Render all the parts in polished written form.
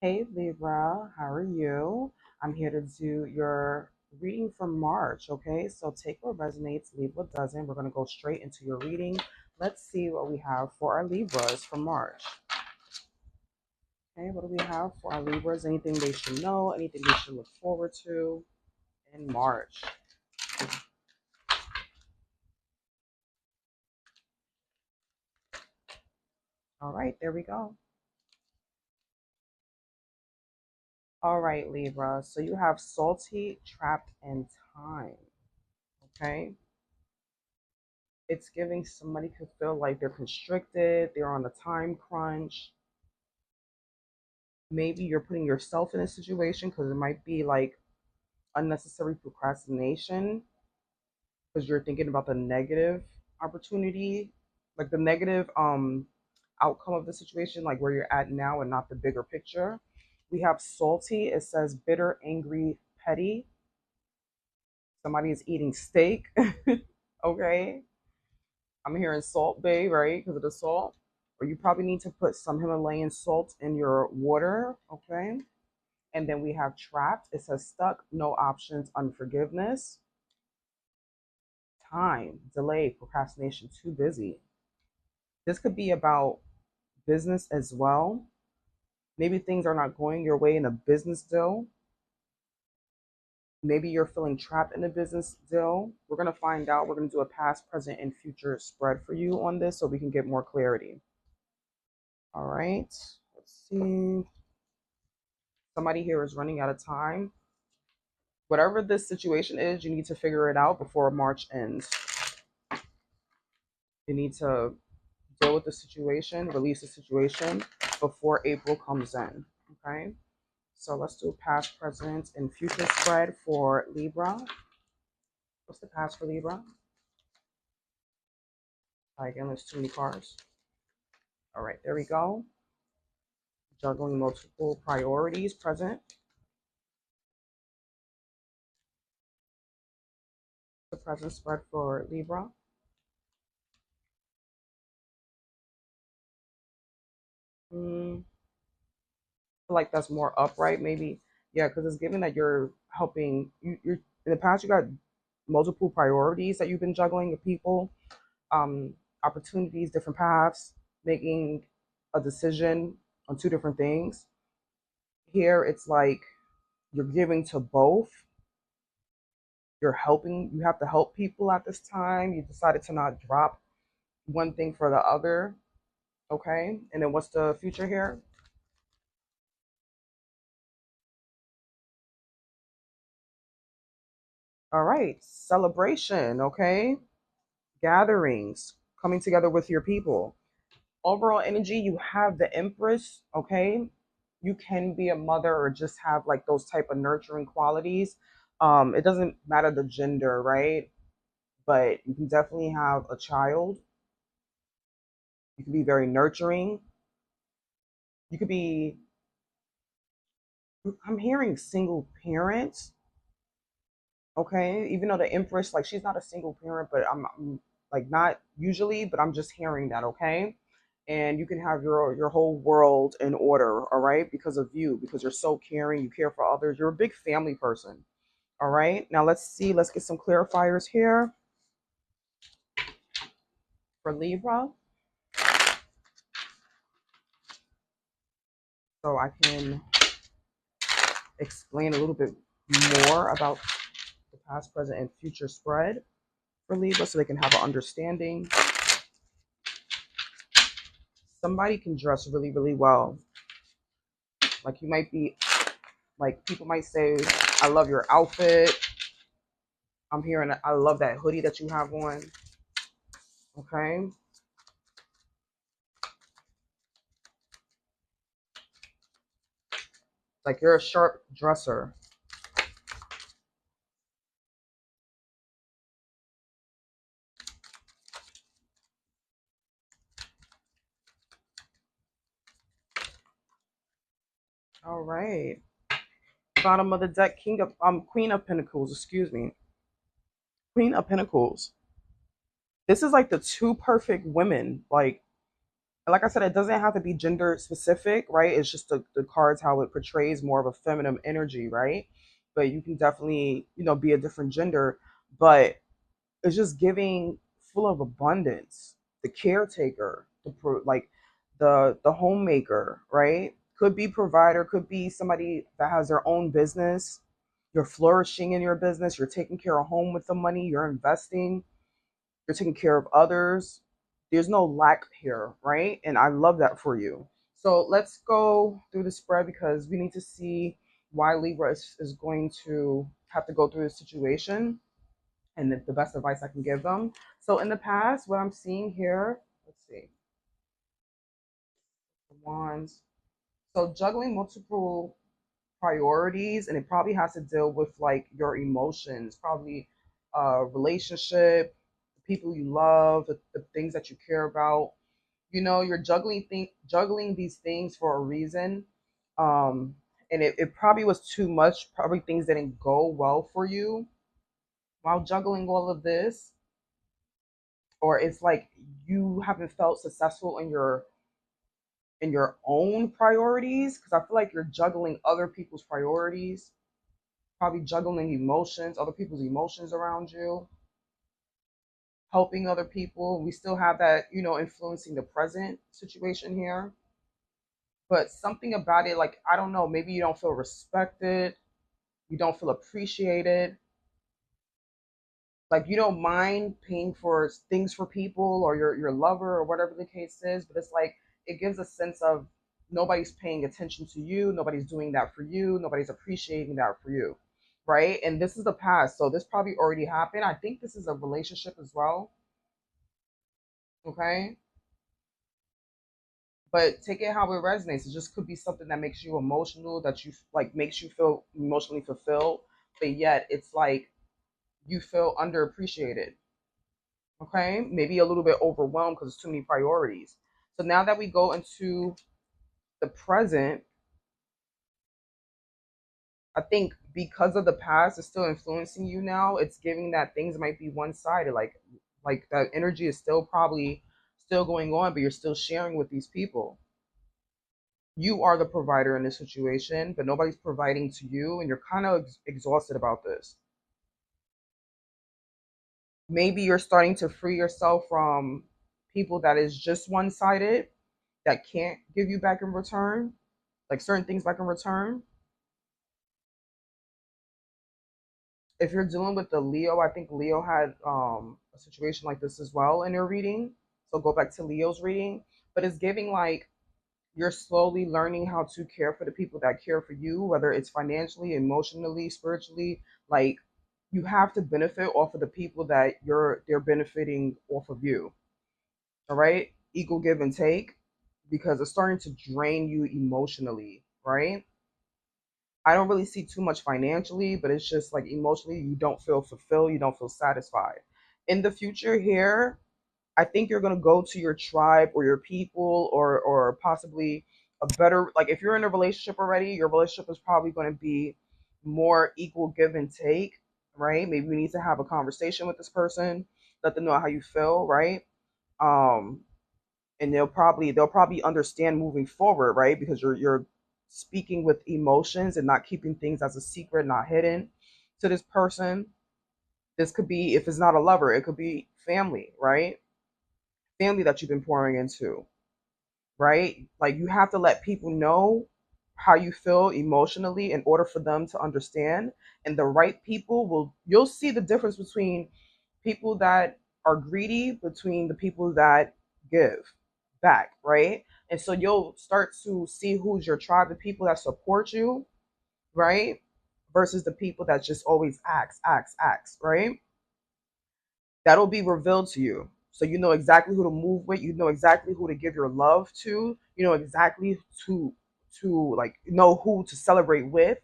Hey Libra, how are you? I'm here to do your reading for March, okay? So take what resonates, leave what doesn't. We're going to go straight into your reading. Let's see what we have for our Libras for March. Okay, what do we have for our Libras? Anything they should know, anything they should look forward to in March. All right, there we go. All right, Libra. So you have salty, trapped, and time. Okay. It's giving somebody could feel like they're constricted, they're on a time crunch. Maybe you're putting yourself in a situation because it might be like unnecessary procrastination because you're thinking about the negative opportunity, like the negative outcome of the situation, like where you're at now and not the bigger picture. We have salty, it says bitter, angry, petty. Somebody is eating steak. Okay. I'm hearing Salt Bay, right? Because of the salt. Or you probably need to put some Himalayan salt in your water, okay? And then we have trapped. It says stuck, no options, unforgiveness, time, delay, procrastination, too busy. This could be about business as well. Maybe things are not going your way in a business deal. Maybe you're feeling trapped in a business deal. We're going to find out. We're going to do a past, present, and future spread for you on this so we can get more clarity. All right. Let's see. Somebody here is running out of time. Whatever this situation is, you need to figure it out before March ends. You need to deal with the situation, release the situation before April comes in. Okay. So let's do past, present, and future spread for Libra. What's the past for Libra? Again, there's too many cards. All right, there we go. Juggling multiple priorities, present. The present spread for Libra. Mm, feel like that's more upright, maybe. Yeah, because it's given that you're helping. You're in the past. You got multiple priorities that you've been juggling with people, um, opportunities, different paths, making a decision on two different things. Here, it's like you're giving to both. You're helping. You have to help people at this time. You decided to not drop one thing for the other. Okay, and then what's the future here? All right, celebration. Okay, gatherings, coming together with your people. Overall energy, you have the Empress, okay? You can be a mother or just have like those type of nurturing qualities. It doesn't matter the gender, right? But you can definitely have a child. You can be very nurturing. You could be, I'm hearing single parent, okay? Even though the Empress, like she's not a single parent, but I'm like not usually, but I'm just hearing that, okay? And you can have your whole world in order, all right, because of you, because you're so caring, you care for others, you're a big family person. All right, now let's see, let's get some clarifiers here for Libra so I can explain a little bit more about the past, present, and future spread for Libra so they can have an understanding. Somebody can dress really, really well. Like you might be, like people might say, I love your outfit. I'm hearing, I love that hoodie that you have on. Okay. Like you're a sharp dresser. All right. Bottom of the deck, King of Queen of Pentacles, excuse me. Queen of Pentacles. This is like the two perfect women. Like And like I said, it doesn't have to be gender specific, right? It's just the cards, how it portrays more of a feminine energy, right? But you can definitely, be a different gender. But it's just giving full of abundance. The caretaker, like the homemaker, right? Could be provider, could be somebody that has their own business. You're flourishing in your business. You're taking care of home with the money. You're investing. You're taking care of others. There's no lack here, right? And I love that for you. So let's go through the spread because we need to see why Libra is going to have to go through this situation and the best advice I can give them. So in the past, what I'm seeing here, let's see, wands. So juggling multiple priorities, and it probably has to deal with like your emotions, probably relationship, the people you love, the things that you care about. You're juggling these things for a reason. Um, and it probably was too much. Probably things didn't go well for you while juggling all of this, or it's like you haven't felt successful in your own priorities because I feel like you're juggling other people's priorities, probably juggling emotions, other people's emotions around you, helping other people. We still have that, influencing the present situation here. But something about it, like, I don't know, maybe you don't feel respected, you don't feel appreciated, like you don't mind paying for things for people or your lover or whatever the case is, but it's like it gives a sense of nobody's paying attention to you, nobody's doing that for you, nobody's appreciating that for you, right? And this is the past, so this probably already happened. I think this is a relationship as well, okay? But take it how it resonates. It just could be something that makes you emotional, that you like makes you feel emotionally fulfilled, but yet it's like you feel underappreciated. Okay, maybe a little bit overwhelmed because it's too many priorities. So now that we go into the present, I think because of the past is still influencing you now, it's giving that things might be one-sided, like that energy is still probably still going on, but you're still sharing with these people. You are the provider in this situation, but nobody's providing to you, and you're kind of exhausted about this. Maybe you're starting to free yourself from people that is just one-sided, that can't give you back in return, like certain things back in return. If you're dealing with the Leo, I think Leo had a situation like this as well in your reading. So go back to Leo's reading. But it's giving like you're slowly learning how to care for the people that care for you, whether it's financially, emotionally, spiritually. Like you have to benefit off of the people that they're benefiting off of you. All right? Equal give and take because it's starting to drain you emotionally, right? I don't really see too much financially, but it's just like emotionally, you don't feel fulfilled, you don't feel satisfied. In the future, here, I think you're gonna go to your tribe or your people, or possibly a better, like if you're in a relationship already, your relationship is probably going to be more equal give and take, right? Maybe you need to have a conversation with this person, let them know how you feel, right? Um, and they'll probably understand moving forward, right? Because you're speaking with emotions and not keeping things as a secret, not hidden to this person. This could be, if it's not a lover, it could be family, right? Family that you've been pouring into, right? Like you have to let people know how you feel emotionally in order for them to understand. And the right people you'll see the difference between people that are greedy, between the people that give back, right? And so you'll start to see who's your tribe, the people that support you, right? Versus the people that just always acts, right? That'll be revealed to you. So you know exactly who to move with, you know exactly who to give your love to, you know exactly to like know who to celebrate with,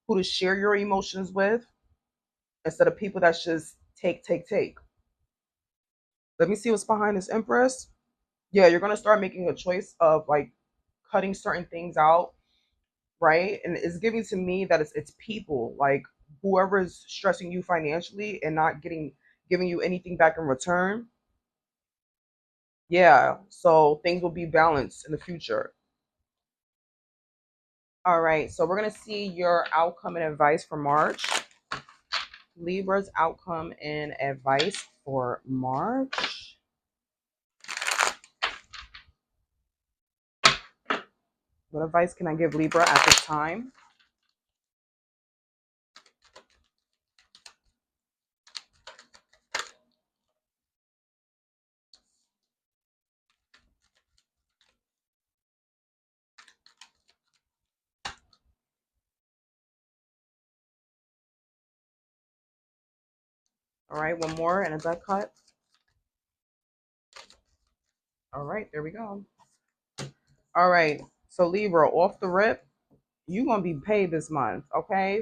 who to share your emotions with, instead of people that's just take. Let me see what's behind this Empress. Yeah, you're gonna start making a choice of like cutting certain things out, right? And it's giving to me that it's people, like whoever is stressing you financially and not giving you anything back in return. Yeah, so things will be balanced in the future. All right, so we're going to see your outcome and advice for March. Libra's outcome and advice for March. What advice can I give Libra at this time? All right, one more and a deck cut. All right, there we go. All right, so Libra, off the rip, you're going to be paid this month, okay?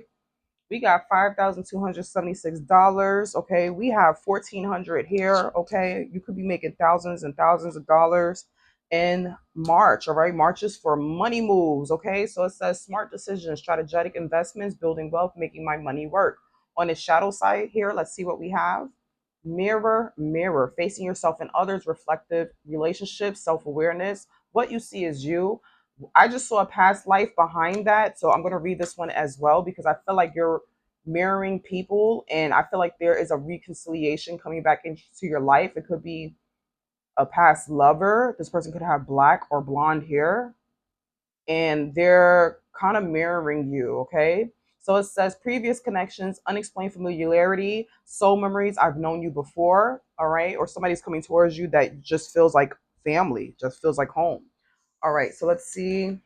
We got $5,276. Okay, we have 1,400 here. Okay, you could be making thousands and thousands of dollars in March. All right, March is for money moves. Okay, so it says smart decisions, strategic investments, building wealth, making my money work. On the shadow side here, let's see what we have. Mirror, mirror, facing yourself and others, reflective relationships, self awareness. What you see is you. I just saw a past life behind that. So I'm going to read this one as well because I feel like you're mirroring people and I feel like there is a reconciliation coming back into your life. It could be a past lover. This person could have black or blonde hair and they're kind of mirroring you, okay? So it says previous connections, unexplained familiarity, soul memories. I've known you before, all right? Or somebody's coming towards you that just feels like family, just feels like home. All right, so let's see.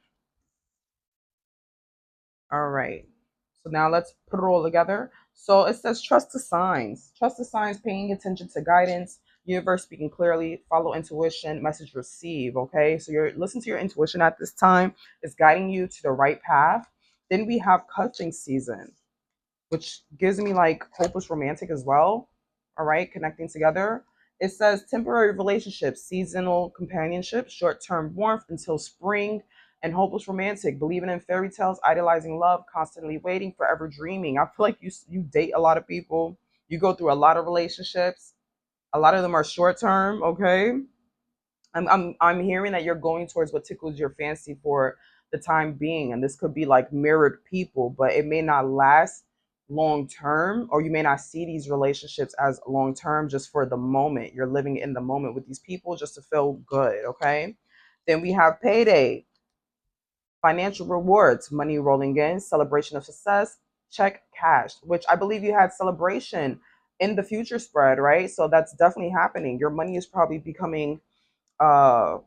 All right. So now let's put it all together. So it says trust the signs. Trust the signs, paying attention to guidance, universe speaking clearly, follow intuition, message receive. Okay. So you're listen to your intuition at this time. It's guiding you to the right path. Then we have cuffing season, which gives me like hopeless romantic as well. All right, connecting together. It says temporary relationships, seasonal companionship, short term warmth until spring, and hopeless romantic, believing in fairy tales, idolizing love, constantly waiting, forever dreaming. I feel like you date a lot of people, you go through a lot of relationships. A lot of them are short term, okay? I'm hearing that you're going towards what tickles your fancy for the time being, and this could be like mirrored people, but it may not last long term, or you may not see these relationships as long term. Just for the moment, you're living in the moment with these people just to feel good, okay? Then we have payday, financial rewards, money rolling in, celebration of success, check cashed, which I believe you had celebration in the future spread, right? So that's definitely happening. Your money is probably becoming uh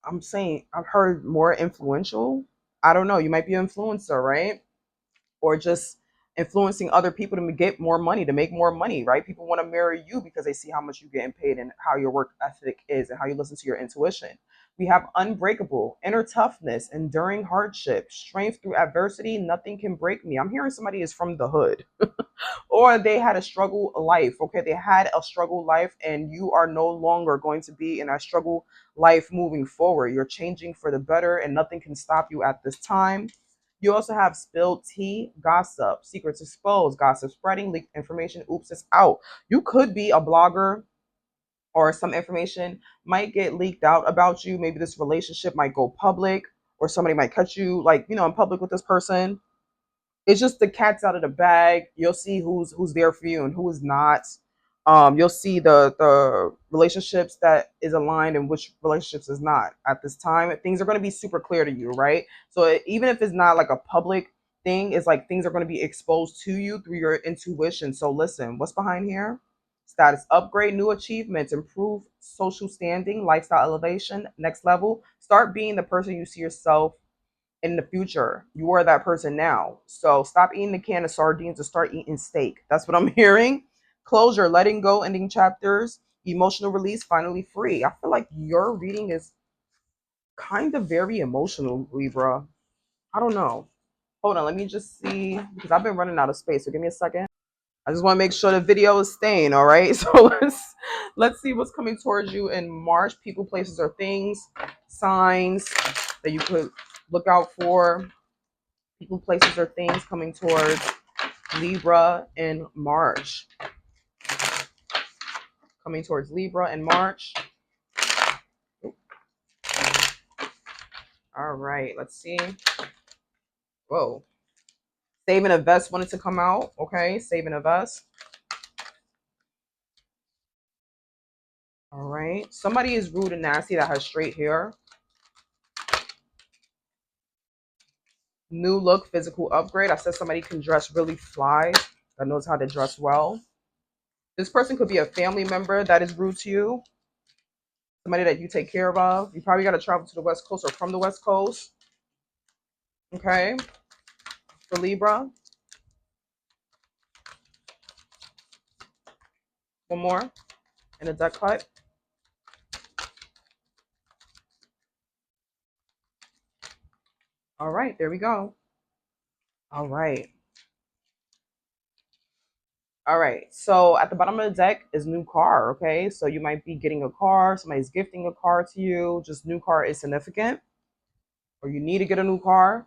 I'm saying I've heard more influential. I don't know. You might be an influencer, right? Or just influencing other people to get more money, to make more money, right? People want to marry you because they see how much you're getting paid and how your work ethic is and how you listen to your intuition. We have unbreakable, inner toughness, enduring hardship, strength through adversity. Nothing can break me. I'm hearing somebody is from the hood or they had a struggle life. Okay, they had a struggle life, and you are no longer going to be in a struggle life moving forward. You're changing for the better, and nothing can stop you at this time. You also have spilled tea, gossip, secrets exposed, gossip spreading, leaked information. Oops, it's out. You could be a blogger, or some information might get leaked out about you. Maybe this relationship might go public, or somebody might catch you, like, in public with this person. It's just the cat's out of the bag. You'll see who's there for you and who is not. You'll see the relationships that is aligned and which relationships is not at this time. Things are going to be super clear to you, right? So even if it's not like a public thing, it's like things are going to be exposed to you through your intuition. So listen, what's behind here? Status upgrade, new achievements, improve social standing, lifestyle elevation, next level. Start being the person you see yourself in the future. You are that person now. So stop eating the can of sardines and start eating steak. That's what I'm hearing. Closure, letting go, ending chapters, emotional release, finally free. I feel like your reading is kind of very emotional, Libra. I don't know. Hold on, let me just see because I've been running out of space. So give me a second. I just want to make sure the video is staying, all right? So let's see what's coming towards you in March. People, places, or things, signs that you could look out for. People, places, or things coming towards Libra in March. Coming towards Libra in March. All right, let's see. Whoa. Save and invest wanted to come out. Okay, save and invest. All right. Somebody is rude and nasty that has straight hair. New look, physical upgrade. I said somebody can dress really fly, that knows how to dress well. This person could be a family member that is rude to you. Somebody that you take care of. You probably got to travel to the West Coast or from the West Coast. Okay. For Libra. One more. And a deck cut. All right. There we go. All right. All right. So at the bottom of the deck is new car. Okay. So you might be getting a car. Somebody's gifting a car to you. Just new car is significant. Or you need to get a new car.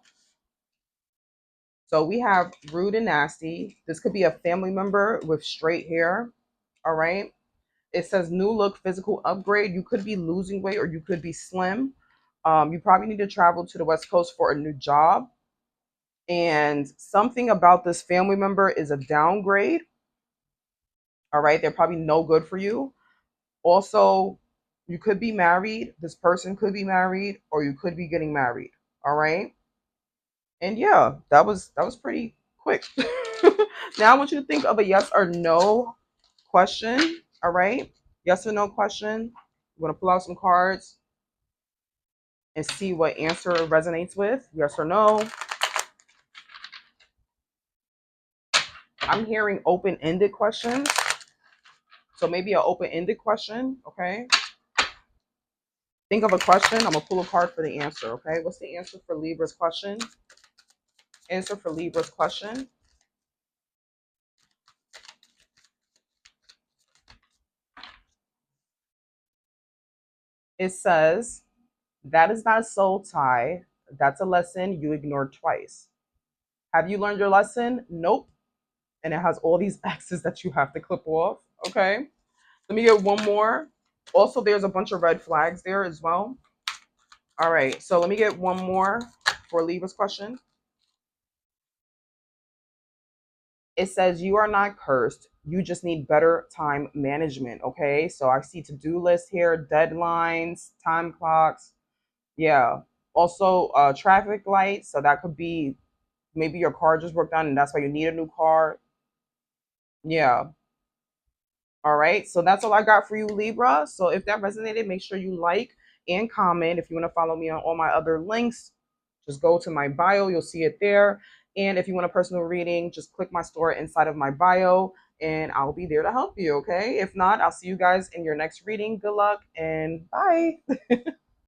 So we have rude and nasty. This could be a family member with straight hair. All right. It says new look, physical upgrade. You could be losing weight or you could be slim. You probably need to travel to the West Coast for a new job. And something about this family member is a downgrade. All right. They're probably no good for you. Also, you could be married. This person could be married or you could be getting married. All right. And yeah, that was pretty quick. Now I want you to think of a yes or no question. All right. Yes or no question. You want to pull out some cards and see what answer resonates with. Yes or no. I'm hearing open-ended questions. So maybe an open-ended question. Okay. Think of a question. I'm going to pull a card for the answer. Okay. What's the answer for Libra's question? Answer for Libra's question. It says, that is not soul tie. That's a lesson you ignored twice. Have you learned your lesson? Nope. And it has all these X's that you have to clip off. Okay. Let me get one more. Also, there's a bunch of red flags there as well. All right. So let me get one more for Libra's question. It says, you are not cursed. You just need better time management. Okay. So I see to-do list here, deadlines, time clocks. Yeah. Also, traffic lights. So that could be maybe your car just broke down and that's why you need a new car. Yeah. All right. So that's all I got for you, Libra. So if that resonated, make sure you like and comment. If you want to follow me on all my other links, just go to my bio. You'll see it there. And if you want a personal reading, just click my store inside of my bio and I'll be there to help you. Okay. If not, I'll see you guys in your next reading. Good luck and bye.